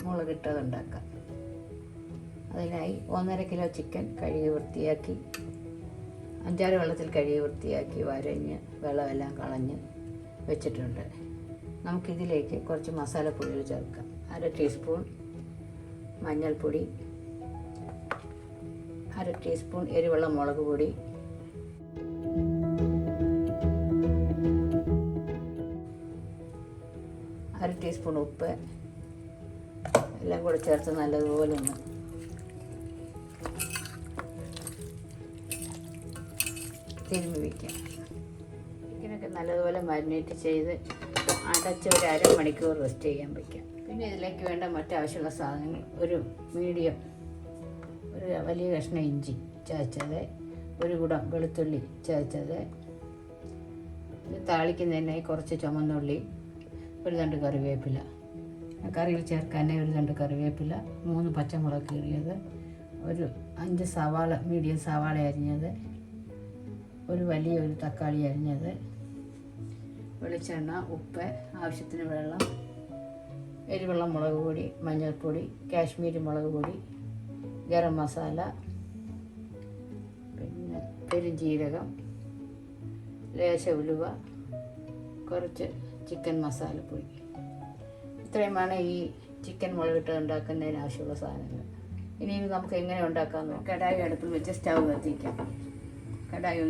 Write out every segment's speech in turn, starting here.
മുളകിട്ടത് ഉണ്ടാക്കാം. അതിനായി 1.5 kilo chicken കഴുകി വൃത്തിയാക്കി 5-6 വെള്ളത്തിൽ കഴുകി വൃത്തിയാക്കി വരഞ്ഞ് വെള്ളമെല്ലാം കളഞ്ഞ് വെച്ചിട്ടുണ്ട്. നമുക്കിതിലേക്ക് കുറച്ച് മസാലപ്പൊടികൾ ചേർക്കാം. 1/2 ടീസ്പൂൺ മഞ്ഞൾപ്പൊടി, 1/2 ടീസ്പൂൺ എരിവുള്ള മുളക് പൊടി, 1/2 ടീസ്പൂൺ ഉപ്പ് എല്ലാം കൂടെ ചേർത്ത് നല്ലതുപോലെ ഒന്ന് തിരുമ്മി വയ്ക്കാം. ചിക്കനൊക്കെ നല്ലതുപോലെ മാരിനേറ്റ് ചെയ്ത് അടച്ച് ഒരു 1/2 മണിക്കൂർ റെസ്റ്റ് ചെയ്യാൻ വയ്ക്കാം. പിന്നെ ഇതിലേക്ക് വേണ്ട മറ്റാവശ്യമുള്ള സാധനങ്ങൾ: ഒരു വലിയ കഷ്ണം ഇഞ്ചി ചതച്ചത്, 1 കുടം വെളുത്തുള്ളി ചതച്ചത്, ഇത് താളിക്കുന്നതിനായി കുറച്ച് ചുമന്നുള്ളി, 1 തണ്ട് കറിവേപ്പില, കറിയിൽ ചേർക്കാനായി 1 തണ്ട് കറിവേപ്പില, 3 പച്ചമുളക് കീറിയത്, 5 സവാള മീഡിയം സവാള അരിഞ്ഞത്, ഒരു തക്കാളി അരിഞ്ഞത്, വെളിച്ചെണ്ണ, ഉപ്പ്, ആവശ്യത്തിന് വെള്ളം, എരിവുള്ള മുളക് പൊടി, മഞ്ഞൾപ്പൊടി, കാശ്മീരി മുളക് പൊടി, ഗരം മസാല, പിന്നെ പെരുംജീരകം, ലേശ ഉലുവ, കുറച്ച് ചിക്കൻ മസാലപ്പൊടി. ഇത്രയുമാണ് ഈ ചിക്കൻ മുളകിട്ട് ഉണ്ടാക്കുന്നതിന് ആവശ്യമുള്ള സാധനങ്ങൾ. ഇനി നമുക്ക് എങ്ങനെ ഉണ്ടാക്കാമെന്ന് കടായി അടുപ്പിൽ വെച്ച് സ്റ്റൗ കത്തിക്കാം. കടായി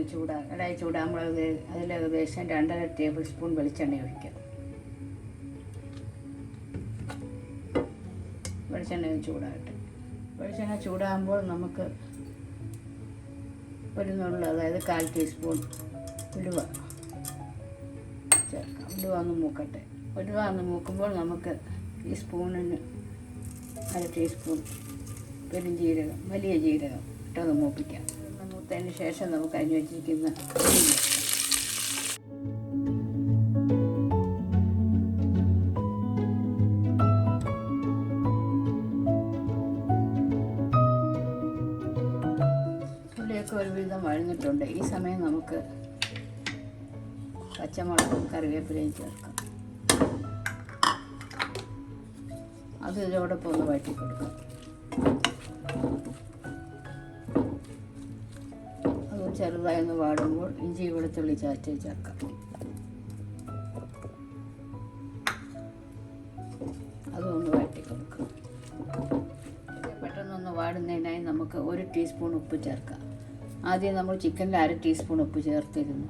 ചൂടാകുമ്പോൾ അതിൽ ഏകദേശം 2.5 ടേബിൾ സ്പൂൺ വെളിച്ചെണ്ണ ഒഴിക്കാം. വെളിച്ചെണ്ണ ചൂടാകട്ടെ. വെളിച്ചെണ്ണ ചൂടാകുമ്പോൾ നമുക്ക് ഒരു നുള്ളു, അതായത് 1/4 ടീസ്പൂൺ ഉലുവ ചേർക്കാം. ഉലുവ ഒന്ന് മൂക്കട്ടെ. ഉലുവ ഒന്ന് മൂക്കുമ്പോൾ നമുക്ക് ഈ സ്പൂണിന് 1/2 ടീസ്പൂൺ പെരുംജീരകം, വലിയ ജീരകം ഇട്ടൊന്ന് മൂപ്പിക്കാം. മൂത്തതിന് ശേഷം നമുക്ക് അരിഞ്ഞു വച്ചിരിക്കുന്ന ഉള്ളിയൊക്കെ ഒരുവിധം വഴന്നിട്ടുണ്ട്. ഈ സമയം നമുക്ക് പച്ചമുളകും കറിവേപ്പിലയും ചേർക്കാം. അത് ഇതിനോടൊപ്പം ഒന്ന് വഴറ്റി കൊടുക്കാം. അത് ചെറുതായി ഒന്ന് വാടുമ്പോൾ ഇഞ്ചി വെളുത്തുള്ളി ചതച്ച് ചേർക്കാം. അതൊന്ന് വഴറ്റി കൊടുക്കാം. പെട്ടെന്നൊന്ന് വാടുന്നതിനായി നമുക്ക് 1 ടീസ്പൂൺ ഉപ്പ് ചേർക്കാം. ആദ്യം നമ്മൾ ചിക്കനിൽ 1/2 ടീസ്പൂൺ ഉപ്പ് ചേർത്തിരുന്നു.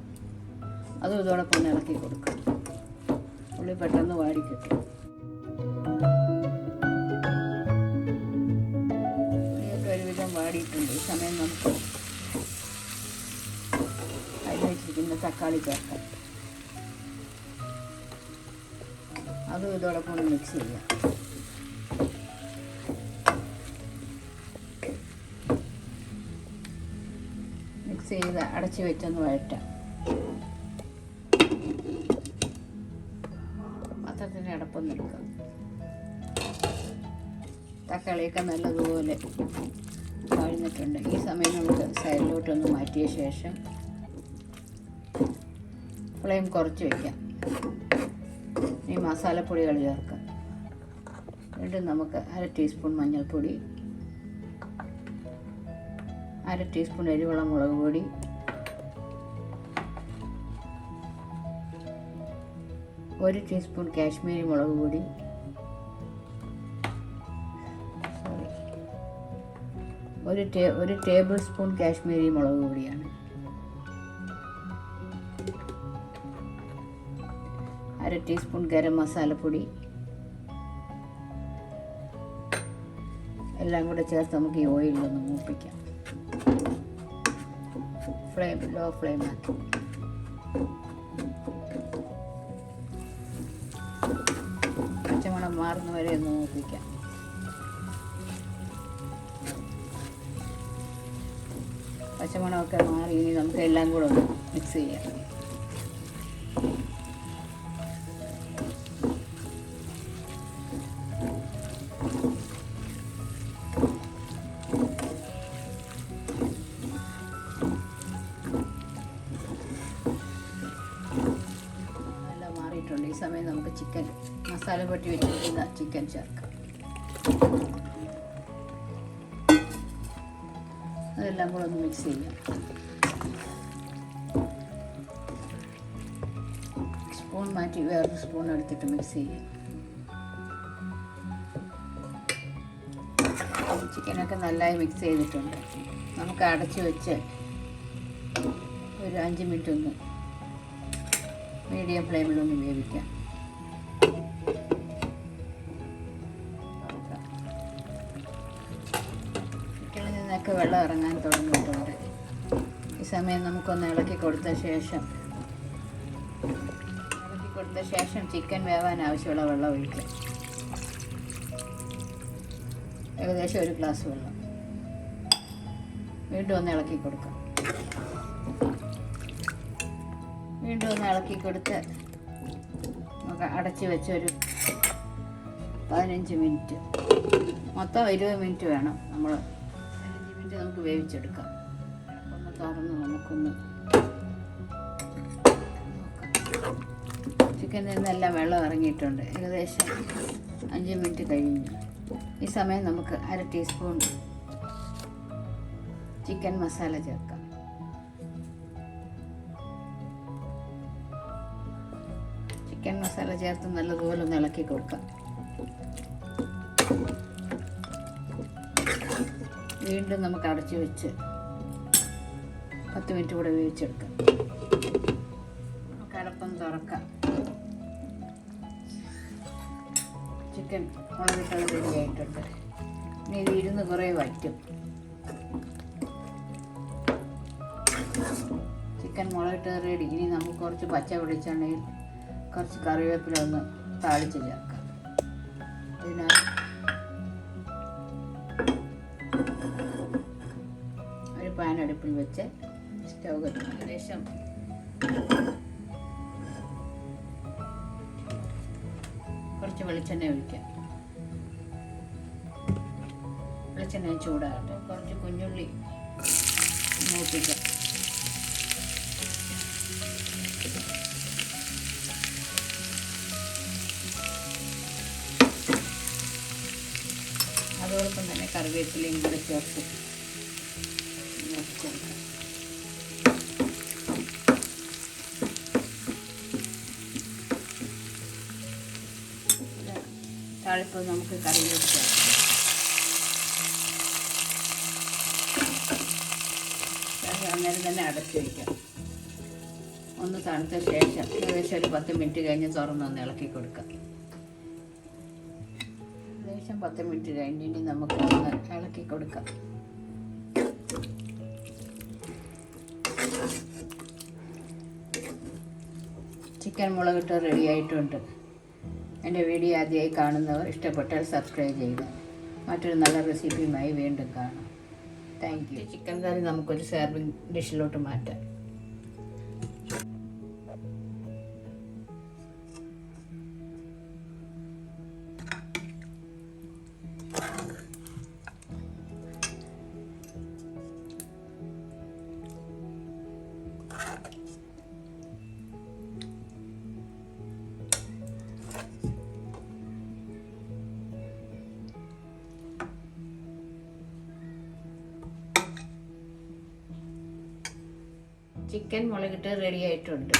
അതും ഇതോടൊപ്പം ഇളക്കി കൊടുക്കാം. ഉള്ളി പെട്ടെന്ന് വാടി കിട്ടും. ഉള്ളിയൊക്കെ ഒരുവിധം വാടിയിട്ടുണ്ട്. ഈ സമയം നമുക്ക് അരിഞ്ഞ് വെച്ചിരിക്കുന്ന തക്കാളി ചേർക്കാം. അതും ഇതോടൊപ്പം ഒന്ന് മിക്സ് ചെയ്യാം. മിക്സ് ചെയ്ത് അടച്ച് വെച്ചൊന്ന് വഴറ്റാം. പാത്രത്തിൻ്റെ അടപ്പൊന്ന് എടുക്കാം. തക്കാളിയൊക്കെ നല്ലതുപോലെ വഴന്നിട്ടുണ്ട്. ഈ സമയം നമുക്ക് സൈഡിലോട്ടൊന്ന് മാറ്റിയ ശേഷം ഫ്ലെയിം കുറച്ച് വയ്ക്കാം. ഈ മസാലപ്പൊടികൾ ചേർക്കാം. വീണ്ടും നമുക്ക് 1/2 ടീസ്പൂൺ മഞ്ഞൾപ്പൊടി, 1/2 ടീസ്പൂൺ എരിവുള്ള മുളക് പൊടി, 1 ടീസ്പൂൺ കാശ്മീരി മുളക് പൊടി, ഒരു ടേബിൾ സ്പൂൺ കാശ്മീരി മുളക് പൊടിയാണ്, 1/2 ടീസ്പൂൺ ഗരം മസാലപ്പൊടി, എല്ലാം കൂടെ ചേർത്ത് നമുക്ക് ഈ ഓയിലൊന്ന് മൂപ്പിക്കാം. ലോ ഫ്ലെയിം ആക്കി പച്ചമണം മാറുന്ന വരെ ഒന്ന് മൂപ്പിക്കാം. പച്ചമണമൊക്കെ മാറി ഇനി നമുക്ക് എല്ലാം കൂടെ ഒന്ന് മിക്സ് ചെയ്യാം. നല്ല മാറിയിട്ടുണ്ട്. ഈ സമയം നമുക്ക് ചിക്കൻ മസാല പൊട്ടി വെച്ചിരിക്കുന്ന ചിക്കൻ ചേർക്കാം. അതെല്ലാം കൂടെ ഒന്ന് മിക്സ് ചെയ്യാം. സ്പൂൺ മാറ്റി വേറൊരു സ്പൂൺ എടുത്തിട്ട് മിക്സ് ചെയ്യാം. ചിക്കനൊക്കെ നന്നായി മിക്സ് ചെയ്തിട്ടുണ്ട്. നമുക്ക് അടച്ച് വെച്ച് ഒരു 5 മിനിറ്റ് ഒന്ന് മീഡിയം ഫ്ലെയിമിലൊന്ന് വേവിക്കാം. ചിക്കനിൽ നിന്നൊക്കെ വെള്ളം ഇറങ്ങാൻ തുടങ്ങിയിട്ടുണ്ട്. ഈ സമയം നമുക്കൊന്ന് ഇളക്കി കൊടുത്ത ശേഷം ചിക്കൻ വേവാൻ ആവശ്യമുള്ള വെള്ളം ഒഴിക്കാം. ഏകദേശം 1 ഗ്ലാസ് വെള്ളം. വീണ്ടും ഒന്ന് ഇളക്കി കൊടുക്കാം. വീണ്ടും ഒന്ന് ഇളക്കി കൊടുത്ത് നമുക്ക് അടച്ച് വെച്ചൊരു 15 മിനിറ്റ്, മൊത്തം 20 മിനിറ്റ് വേണം. 15 മിനിറ്റ് നമുക്ക് വേവിച്ചെടുക്കാം. ഒന്ന് തുറന്ന് നമുക്കൊന്ന് ചിക്കനിൽ നിന്നെല്ലാം വെള്ളം ഇറങ്ങിയിട്ടുണ്ട്. ഏകദേശം 5 മിനിറ്റ് കഴിഞ്ഞു. ഈ സമയം നമുക്ക് 1/2 ടീസ്പൂൺ ചിക്കൻ മസാല ചേർക്കാം. ചിക്കൻ മസാല ചേർത്ത് നല്ലതുപോലെ ഒന്ന് ഇളക്കി കൊടുക്കാം. വീണ്ടും നമുക്ക് അടച്ചു വെച്ച് 10 മിനിറ്റ് കൂടെ വേവിച്ചെടുക്കാം. നമുക്ക് അടപ്പം തുറക്കാം. ചിക്കൻ മുളകിട്ടുള്ള റെഡി ആയിട്ടുണ്ട്. ഇനി ഇത് ഇരുന്ന് കുറേ വറ്റും. Chicken മുളകിട്ട് ready. ഇനി നമുക്ക് കുറച്ച് പച്ച വെളിച്ചെണ്ണയിൽ കുറച്ച് കറിവേപ്പില ഒന്ന് താളിച്ച് ചേർക്കാം. അതിനാൽ ഒരു പാൻ അടുപ്പിൽ വെച്ച് സ്റ്റൗ കത്തിക്കും. ഏകദേശം കുറച്ച് വെളിച്ചെണ്ണ ഒഴിക്കാം. വെളിച്ചെണ്ണ ചൂടാകട്ടെ. കുറച്ച് കുഞ്ഞുള്ളി മൂപ്പിക്കാം. അതോടൊപ്പം തന്നെ കറിവേപ്പിലയും കൂടെ ചേർത്ത് മൂപ്പിച്ചെടുക്കാം. താളിപ്പോൾ നമുക്ക് കറിയിലേക്ക് ചേർക്കാം. അന്നേരം തന്നെ അടച്ചു വയ്ക്കാം. ഒന്ന് തണുത്ത ശേഷം ഏകദേശം ഒരു 10 മിനിറ്റ് കഴിഞ്ഞ് തുറന്നൊന്ന് ഇളക്കി കൊടുക്കാം. ഏകദേശം 10 മിനിറ്റ് കഴിഞ്ഞ് ഇനി നമുക്ക് ഒന്ന് ഇളക്കി കൊടുക്കാം. ചിക്കൻ മുളകിട്ട് റെഡി ആയിട്ടുണ്ട്. എൻ്റെ വീഡിയോ ആദ്യമായി കാണുന്നവർ ഇഷ്ടപ്പെട്ടാൽ സബ്സ്ക്രൈബ് ചെയ്യുക. മറ്റൊരു നല്ല റെസിപ്പിയുമായി വീണ്ടും കാണാം. Thank you. ചിക്കൻ കറി നമുക്കൊരു സെർവിങ് ഡിഷിലോട്ട് മാറ്റാം. ചിക്കൻ മുളകിട്ട് റെഡി ആയിട്ടുണ്ട്.